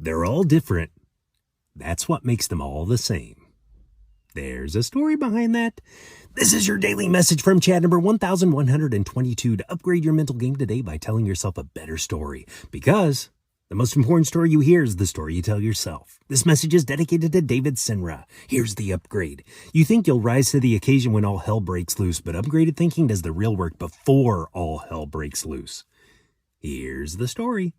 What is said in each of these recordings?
They're all different. That's what makes them all the same. There's a story behind that. This is your daily message from Chad number 1122 to upgrade your mental game today by telling yourself a better story. Because the most important story you hear is the story you tell yourself. This message is dedicated to David Sinra. Here's the upgrade. You think you'll rise to the occasion when all hell breaks loose, but upgraded thinking does the real work before all hell breaks loose. Here's the story.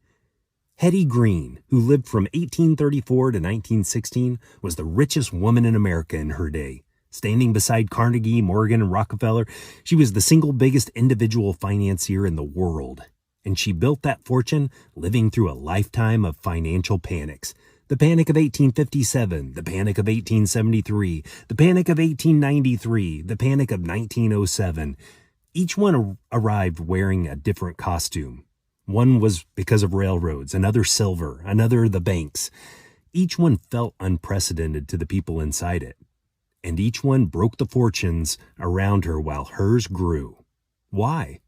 Hetty Green, who lived from 1834 to 1916, was the richest woman in America in her day. Standing beside Carnegie, Morgan, and Rockefeller, she was the single biggest individual financier in the world. And she built that fortune living through a lifetime of financial panics. The Panic of 1857, the Panic of 1873, the Panic of 1893, the Panic of 1907. Each one arrived wearing a different costume. One was because of railroads, another silver, another the banks. Each one felt unprecedented to the people inside it. And each one broke the fortunes around her while hers grew. Why?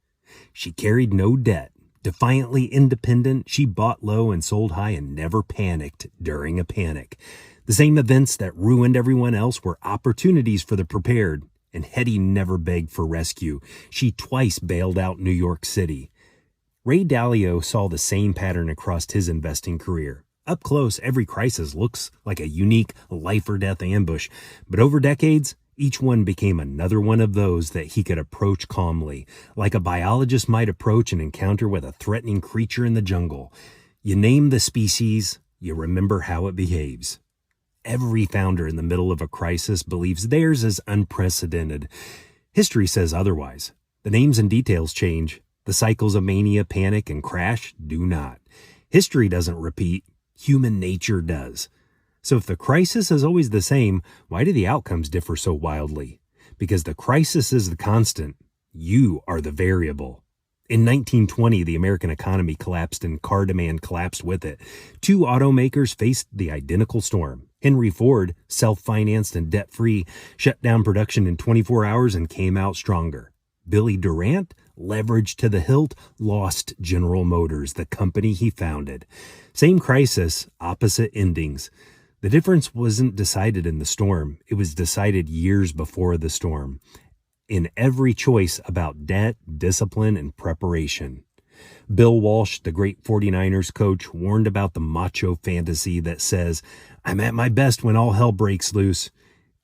She carried no debt. Defiantly independent, she bought low and sold high and never panicked during a panic. The same events that ruined everyone else were opportunities for the prepared, and Hetty never begged for rescue. She twice bailed out New York City. Ray Dalio saw the same pattern across his investing career. Up close, every crisis looks like a unique life-or-death ambush, but over decades, each one became another one of those that he could approach calmly, like a biologist might approach an encounter with a threatening creature in the jungle. You name the species, you remember how it behaves. Every founder in the middle of a crisis believes theirs is unprecedented. History says otherwise. The names and details change. The cycles of mania, panic, and crash do not. History doesn't repeat. Human nature does. So if the crisis is always the same, why do the outcomes differ so wildly? Because the crisis is the constant. You are the variable. In 1920, the American economy collapsed and car demand collapsed with it. Two automakers faced the identical storm. Henry Ford, self-financed and debt-free, shut down production in 24 hours and came out stronger. Billy Durant, leveraged to the hilt, lost General Motors, the company he founded. Same crisis, opposite endings. The difference wasn't decided in the storm. It was decided years before the storm. In every choice about debt, discipline, and preparation. Bill Walsh, the great 49ers coach, warned about the macho fantasy that says, "I'm at my best when all hell breaks loose."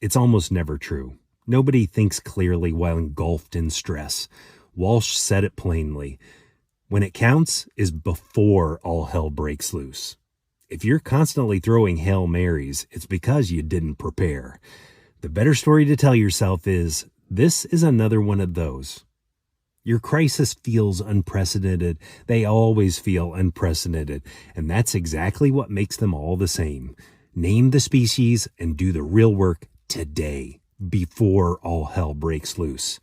It's almost never true. Nobody thinks clearly while engulfed in stress. Walsh said it plainly. When it counts is before all hell breaks loose. If you're constantly throwing Hail Marys, it's because you didn't prepare. The better story to tell yourself is, this is another one of those. Your crisis feels unprecedented. They always feel unprecedented. And that's exactly what makes them all the same. Name the species and do the real work today, before all hell breaks loose.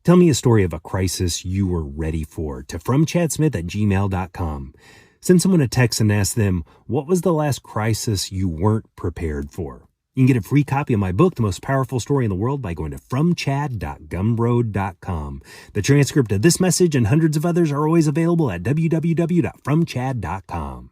Tell me a story of a crisis you were ready for to fromchadsmith@gmail.com. Send someone a text and ask them, what was the last crisis you weren't prepared for? You can get a free copy of my book, The Most Powerful Story in the World, by going to fromchad.gumroad.com. The transcript of this message and hundreds of others are always available at www.fromchad.com.